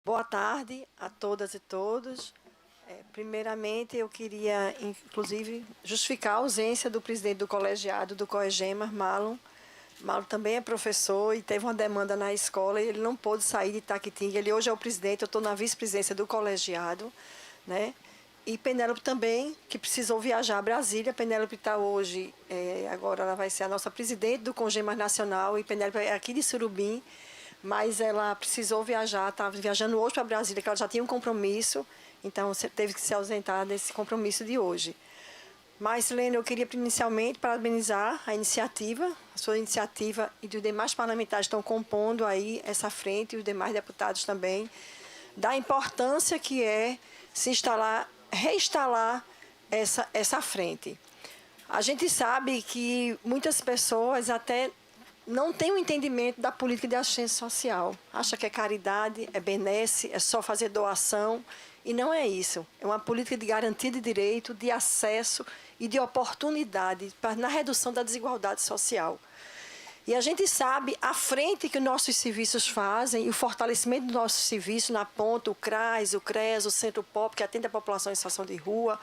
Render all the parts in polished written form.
Boa tarde a todas e todos. Primeiramente, eu queria, inclusive, justificar a ausência do presidente do colegiado do COEGEMA, Marlon. Marlon também é professor e teve uma demanda na escola e ele não pôde sair de Itaquitinga. Ele hoje é o presidente, eu estou na vice-presidência do colegiado, né? E Penélope também, que precisou viajar a Brasília. Penélope está hoje, agora ela vai ser a nossa presidente do CONGEMA Nacional, e Penélope é aqui de Surubim, mas ela precisou viajar, estava viajando hoje para Brasília, que ela já tinha um compromisso, então teve que se ausentar desse compromisso de hoje. Mas, Lênia, eu queria inicialmente parabenizar a iniciativa, a sua iniciativa, e os demais parlamentares estão compondo aí essa frente, e os demais deputados também, da importância que é se reinstalar essa frente. A gente sabe que muitas pessoas até não têm um entendimento da política de assistência social. Acha que é caridade, é benesse, é só fazer doação. E não é isso. É uma política de garantia de direito, de acesso e de oportunidade na redução da desigualdade social. E a gente sabe a frente que os nossos serviços fazem e o fortalecimento do nosso serviço na ponta, o CRAS, o CRES, o Centro POP, que atende a população em situação de rua,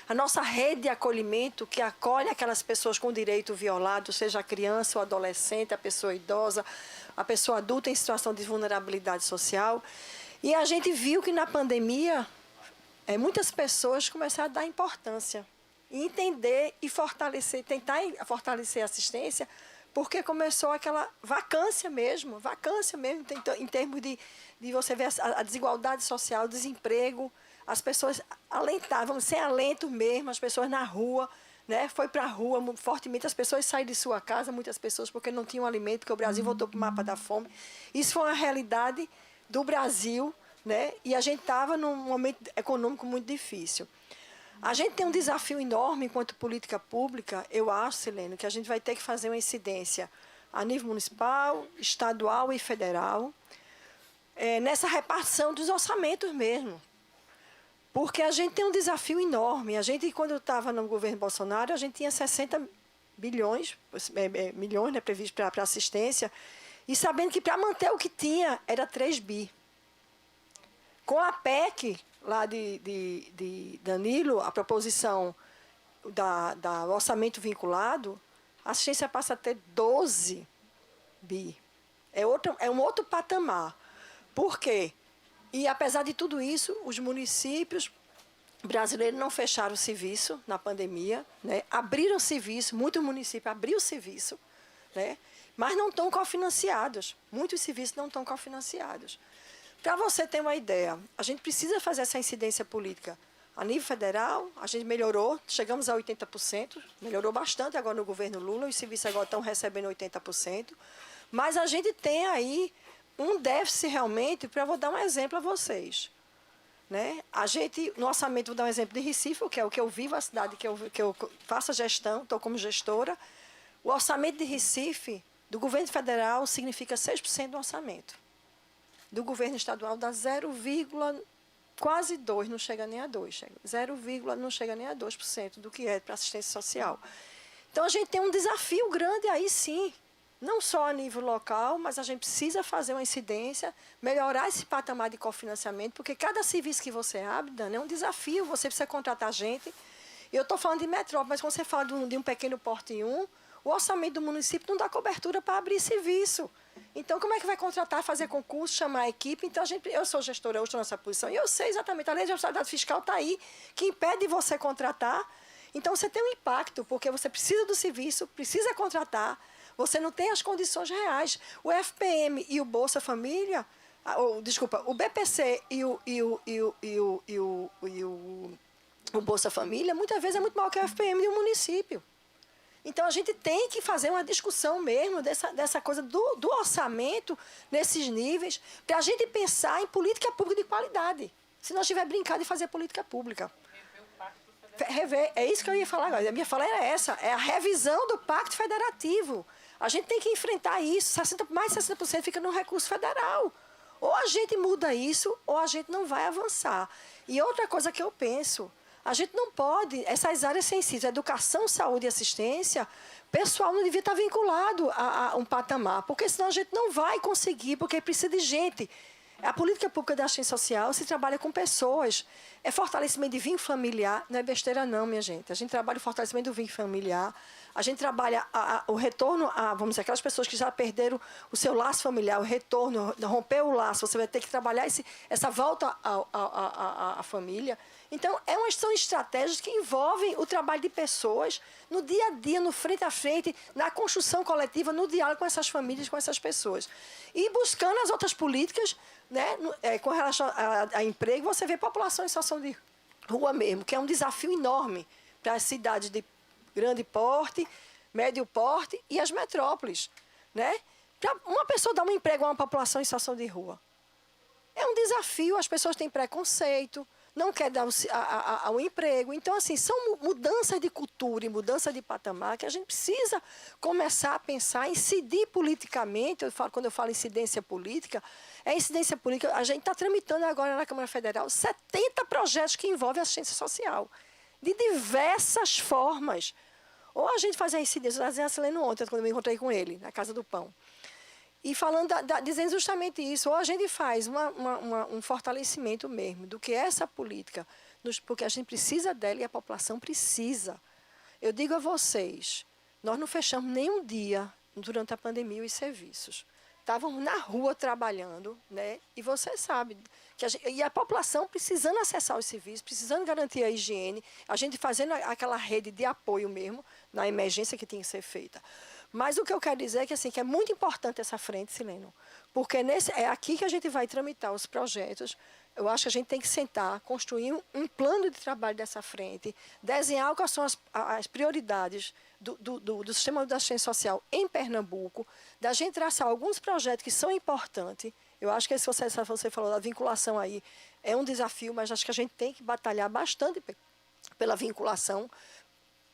a nossa rede de acolhimento, que acolhe aquelas pessoas com direito violado, seja a criança, o adolescente, a pessoa idosa, a pessoa adulta em situação de vulnerabilidade social. E a gente viu que na pandemia, muitas pessoas começaram a dar importância, e entender e fortalecer, tentar fortalecer a assistência, porque começou aquela vacância mesmo em termos de você ver a desigualdade social, o desemprego, as pessoas alentavam, sem alento mesmo, as pessoas na rua, né? Foi para a rua fortemente, as pessoas saíram de sua casa, muitas pessoas, porque não tinham alimento, porque o Brasil voltou para o mapa da fome. Isso foi uma realidade do Brasil, né? E a gente estava num momento econômico muito difícil. A gente tem um desafio enorme enquanto política pública, eu acho, Silene, que a gente vai ter que fazer uma incidência a nível municipal, estadual e federal, nessa repartição dos orçamentos mesmo. Porque a gente tem um desafio enorme. A gente, quando eu estava no governo Bolsonaro, a gente tinha 60 milhões né, previstos para assistência, e sabendo que para manter o que tinha era 3 bi. Com a PEC lá de Danilo, a proposição da orçamento vinculado, a assistência passa a ter 12 bi. É um outro patamar. Por quê? E, apesar de tudo isso, os municípios brasileiros não fecharam o serviço na pandemia, né? Abriram serviço, muitos municípios abriram serviço, né? Mas não estão cofinanciados. Muitos serviços não estão cofinanciados. Para você ter uma ideia, a gente precisa fazer essa incidência política. A nível federal, a gente melhorou, chegamos a 80%, melhorou bastante agora no governo Lula, os serviços agora estão recebendo 80%, mas a gente tem aí um déficit realmente, vou dar um exemplo a vocês. Né? A gente, no orçamento, vou dar um exemplo de Recife, que é o que eu vivo, a cidade que eu faço a gestão, estou como gestora. O orçamento de Recife, do governo federal, significa 6% do orçamento. Do governo estadual dá 0, quase 2, não chega nem a 2, 0, não chega nem a 2% do que é para assistência social. Então a gente tem um desafio grande aí sim, não só a nível local, mas a gente precisa fazer uma incidência, melhorar esse patamar de cofinanciamento, porque cada serviço que você abre, Dana, é um desafio, você precisa contratar gente. Eu estou falando de metrópole, mas quando você fala de um pequeno porte 1, o orçamento do município não dá cobertura para abrir serviço. Então, como é que vai contratar, fazer concurso, chamar a equipe? Então, eu sou gestora, eu estou nessa posição, e eu sei exatamente, a lei de responsabilidade fiscal está aí, que impede você contratar. Então, você tem um impacto, porque você precisa do serviço, precisa contratar, você não tem as condições reais. O FPM e o Bolsa Família, o BPC e o Bolsa Família, muitas vezes é muito maior que o FPM de um município. Então, a gente tem que fazer uma discussão mesmo dessa coisa do orçamento nesses níveis, para a gente pensar em política pública de qualidade, se nós estiver brincando de fazer política pública. Rever, é isso que eu ia falar agora. A minha fala era essa, é a revisão do Pacto Federativo. A gente tem que enfrentar isso, mais de 60% fica no recurso federal. Ou a gente muda isso, ou a gente não vai avançar. E outra coisa que eu penso, a gente não pode, essas áreas sensíveis, educação, saúde e assistência, pessoal não devia estar vinculado a um patamar, porque senão a gente não vai conseguir, porque precisa de gente. A política pública da assistência social se trabalha com pessoas. É fortalecimento de vínculo familiar, não é besteira não, minha gente. A gente trabalha o fortalecimento do vínculo familiar, a gente trabalha o retorno a, vamos dizer, aquelas pessoas que já perderam o seu laço familiar, o retorno, romper o laço, você vai ter que trabalhar essa volta à família. Então, são estratégias que envolvem o trabalho de pessoas no dia a dia, no frente a frente, na construção coletiva, no diálogo com essas famílias, com essas pessoas. E buscando as outras políticas, né, com relação a emprego, você vê população em situação de rua mesmo, que é um desafio enorme para as cidades de grande porte, médio porte e as metrópoles. Né? Para uma pessoa dar um emprego a uma população em situação de rua. É um desafio, as pessoas têm preconceito, não querem dar o emprego. Então, assim, são mudanças de cultura e mudanças de patamar que a gente precisa começar a pensar, incidir politicamente. Quando eu falo incidência política, a gente está tramitando agora na Câmara Federal 70 projetos que envolvem assistência social, de diversas formas. Ou a gente faz a incidência, eu estava lendo ontem, quando eu me encontrei com ele, na Casa do Pão. E falando, dizendo justamente isso, ou a gente faz um fortalecimento mesmo do que é essa política, porque a gente precisa dela e a população precisa. Eu digo a vocês, nós não fechamos nenhum dia durante a pandemia os serviços. Estávamos na rua trabalhando, né? E você sabe, e a população precisando acessar os serviços, precisando garantir a higiene, a gente fazendo aquela rede de apoio mesmo, na emergência que tinha que ser feita. Mas o que eu quero dizer é que, assim, que é muito importante essa frente, Sileno, porque é aqui que a gente vai tramitar os projetos. Eu acho que a gente tem que sentar, construir um plano de trabalho dessa frente, desenhar quais são as prioridades do sistema da assistência social em Pernambuco, da gente traçar alguns projetos que são importantes. Eu acho que você falou da vinculação aí, é um desafio, mas acho que a gente tem que batalhar bastante pela vinculação,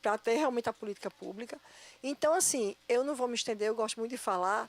para ter realmente a política pública. Então, assim, eu não vou me estender, eu gosto muito de falar,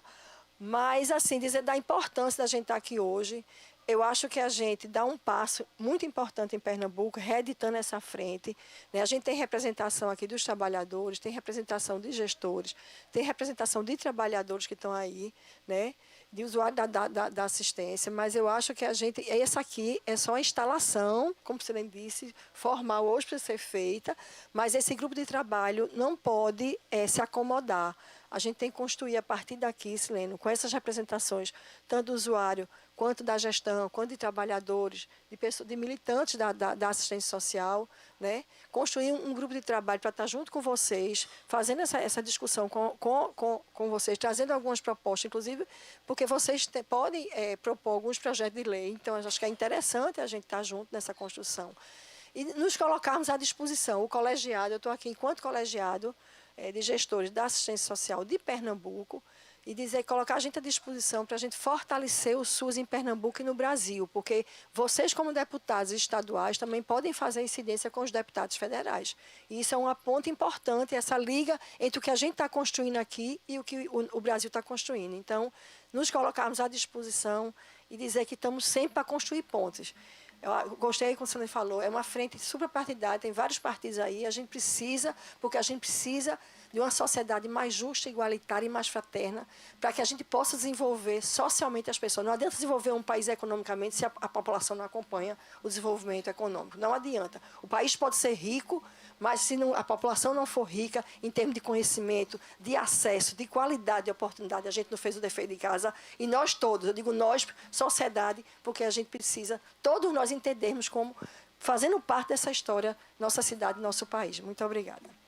mas, assim, dizer da importância da gente estar aqui hoje. Eu acho que a gente dá um passo muito importante em Pernambuco, reeditando essa frente. Né? A gente tem representação aqui dos trabalhadores, tem representação de gestores, tem representação de trabalhadores que estão aí, né? De usuário da assistência, mas eu acho que essa aqui é só a instalação, como você bem disse, formal hoje precisa ser feita, mas esse grupo de trabalho não pode se acomodar. A gente tem que construir a partir daqui, Sileno, com essas representações, tanto do usuário, quanto da gestão, quanto de trabalhadores, de militantes da assistência social, né? Construir um grupo de trabalho para estar junto com vocês, fazendo essa discussão com vocês, trazendo algumas propostas, inclusive, porque vocês podem propor alguns projetos de lei, então acho que é interessante a gente estar junto nessa construção. E nos colocarmos à disposição, o colegiado, eu estou aqui enquanto colegiado de gestores da assistência social de Pernambuco, e colocar a gente à disposição para a gente fortalecer o SUS em Pernambuco e no Brasil, porque vocês, como deputados estaduais, também podem fazer incidência com os deputados federais. E isso é uma ponta importante, essa liga entre o que a gente está construindo aqui e o que o Brasil está construindo. Então, nos colocarmos à disposição e dizer que estamos sempre para construir pontes. Eu gostei, como você falou, é uma frente suprapartidária, tem vários partidos aí, a gente precisa, porque a gente precisa de uma sociedade mais justa, igualitária e mais fraterna, para que a gente possa desenvolver socialmente as pessoas. Não adianta desenvolver um país economicamente se a população não acompanha o desenvolvimento econômico. Não adianta. O país pode ser rico, mas se a população não for rica em termos de conhecimento, de acesso, de qualidade, de oportunidade, a gente não fez o dever de casa. E nós todos, eu digo nós, sociedade, porque a gente precisa, todos nós entendermos como, fazendo parte dessa história, nossa cidade, nosso país. Muito obrigada.